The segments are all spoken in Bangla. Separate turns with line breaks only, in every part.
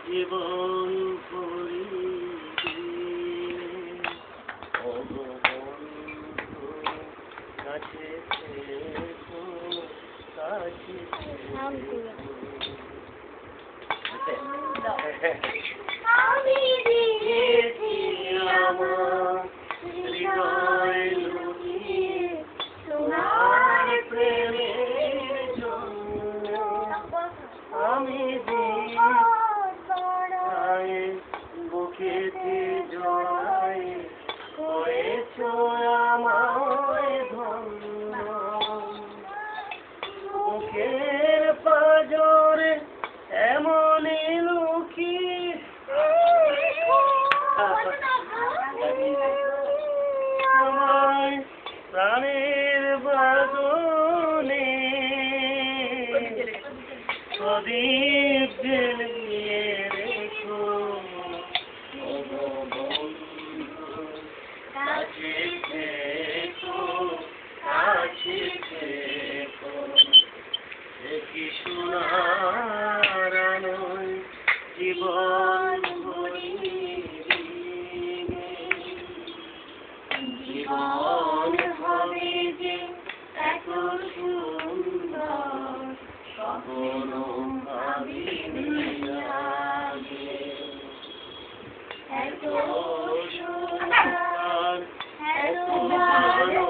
জীবন কাছে
আমি দিয়েছি আমার হৃদয় লুকিয়ে তোমার প্রেমের জন্য
আমি বুকেতে জড়াই করেছ আমায় ধন্য বুকের পাজরে এমনই লুকিয়ে আমায় প্রাণের বাদনে প্রদীপ জ্বালিয়ে রেখো কাছে থেকো কাছে থেকো দেখি সোনার আলোয় জীবন জীবন হবে যে এত সুন্দর কখনো ভাবিনি আগে এত সুন্দর এত ভালো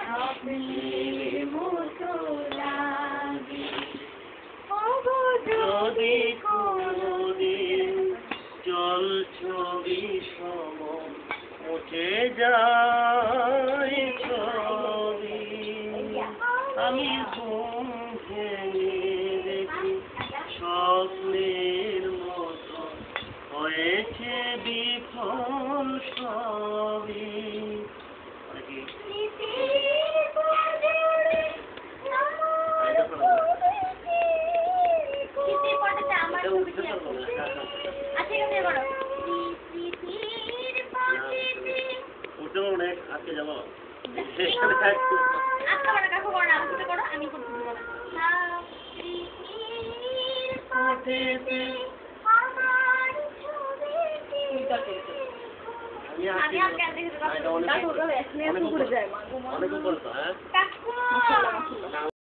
স্বপ্নের মতো লাগে যদি কোনদিন জল ছবি সম মুছে যায় ছবি আমি ঘুম ভেঙে দেখি স্বপ্নের মতো হয়েছে বিফল সবই অনেক আজকে যাবো অনেক